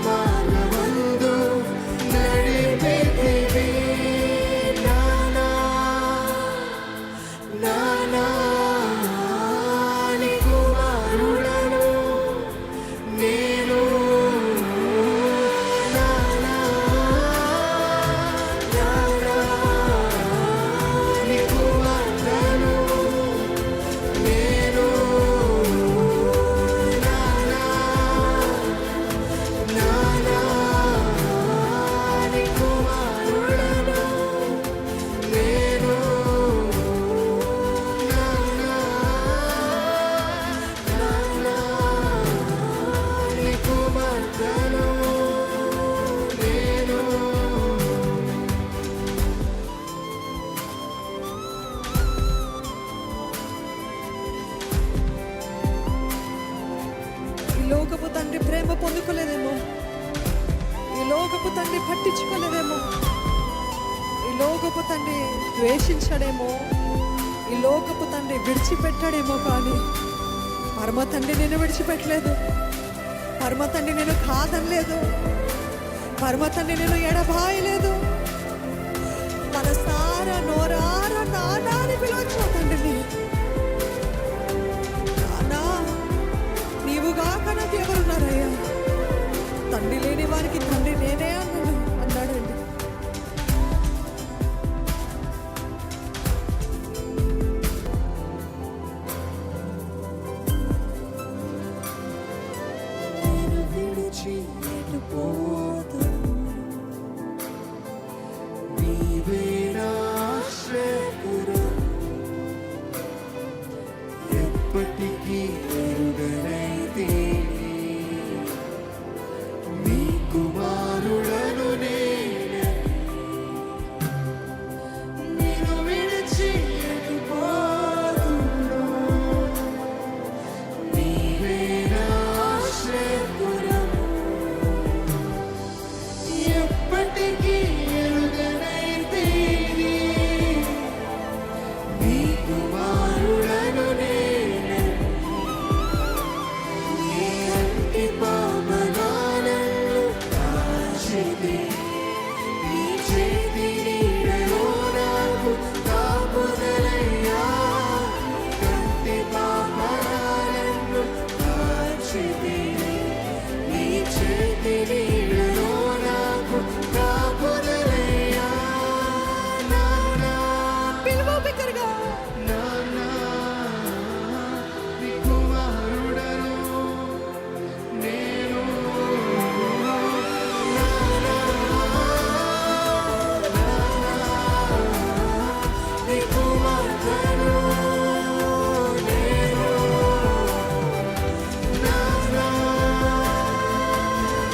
మార్గమందు నడిపితివి నానా నానా నీ కుమారుడను నేను నానా నానా నీ కుమారుడను నేను నానా నానా నీ కుమారుడను నేను నానా నానా నీ కుమారుడను నేను. ఈ లోకపు తండ్రి ప్రేమ పొందుకోలేదేమో, ఈ లోకపు తండ్రి పట్టించుకోలేదేమో, ఈ లోకపు తండ్రి ద్వేషించాడేమో, ఈ లోకపు తండ్రి విడిచిపెట్టాడేమో, కానీ పరమ తండ్రి నేను విడిచిపెట్టలేదు, పరమ తండ్రి నేను కాదనలేదు, పరమ తండ్రి నేను ఎడబాయలేదు. మనసారా నోరారా నానా అని పిలవచ్చు తండ్రిని. నానా నీవుగాక నాకు ఎవరున్నారయ్యా, తండ్రి లేని వారికి తండ్రి నేనే అన్నాడండి. నేను విడిచి ఎటుపోదును, నీవే నా ఆశ్రయపురం, ఎప్పటికీ ఎరుగనైతిని, నీ కుమారుడను నేను. నిన్ను విడిచి ఎటుపోదును, నీవే నా ఆశ్రయపురం, ఎప్పటికీ ఎరుగనైతిని, నీ కుమారుడను నేను. నీ అంటి పాపనాలను కాచితి, నీ చేతి నీడలో నాకు కాపుదలయ్యా. కంటి పాపనాలను కాచితి, నీ చేతి నీడలో నాకు కాపుదలయ్యా. నానా పిలువు బిగ్గరగా. నానా నీ కుమారుడను నేను నానా నానా నీ కుమారుడను నేను నానా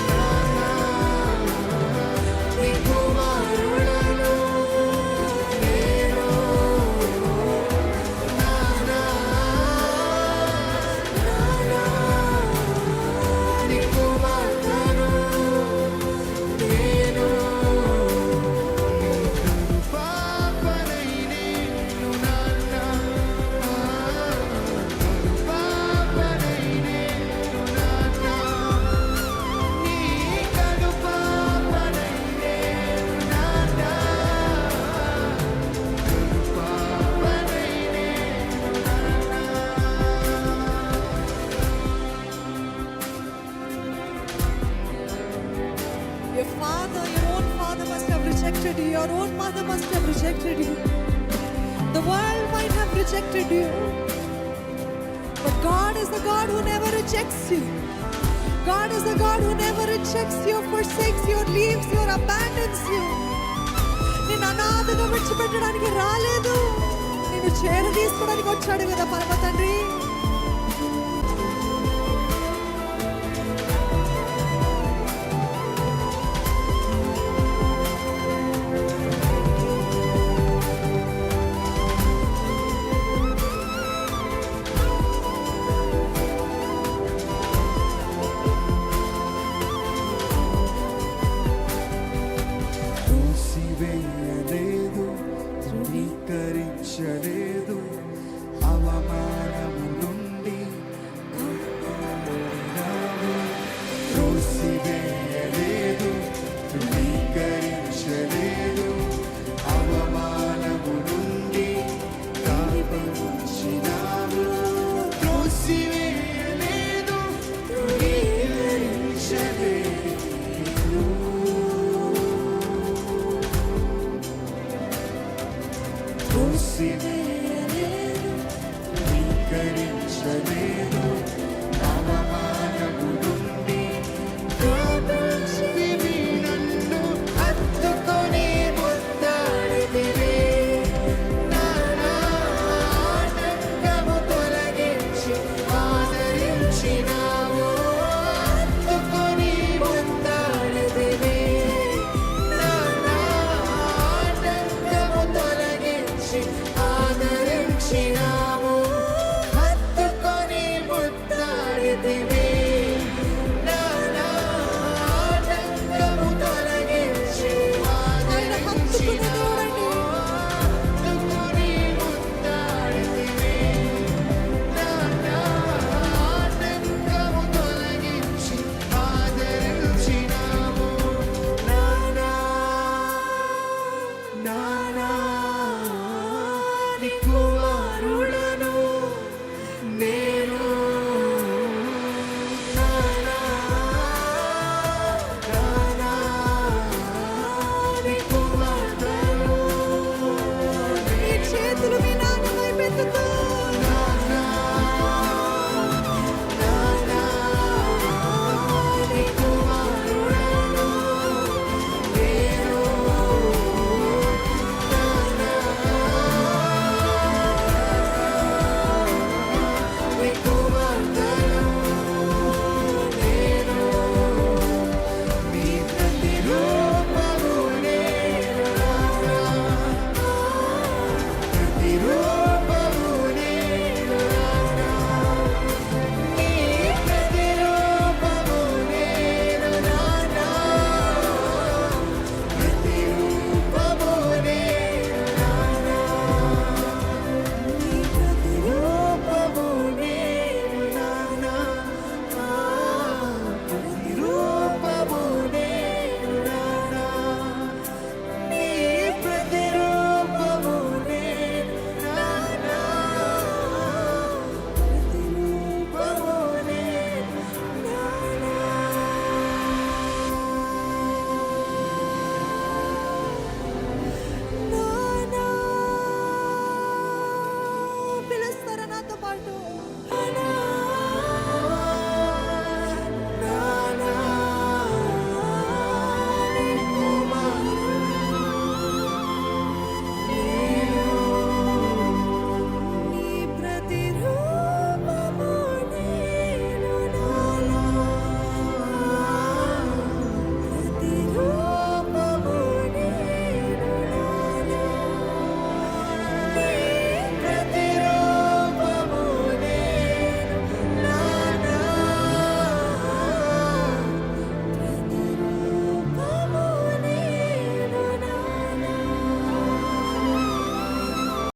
నానా నీ కుమారుడను నేను నానా నానా నీ కుమారుడను నేను. పాపనై నేను నాన్నా పాపనై నేను నాన్నా, నీ కడు పాపనై నేను నాన్నా, పాపనై నేను నాన్నా. Your father, your own father must have rejected you. Your own mother must have rejected you. The world might have rejected you. But God is the God who never rejects you. God is the God who never rejects you, forsakes you, leaves you, or abandons you. నిన్ను అనాథగా విడిచిపెట్టడానికి రాలేదు, నిన్ను చేరదీసుకోవడానికి వచ్చాడు కదా పరమ తండ్రి. త్రోసివేయలేదు, ధృవీకరించలేదు, అవమానము నుండి కాపాడినావు. త్రోసివేయలేదు,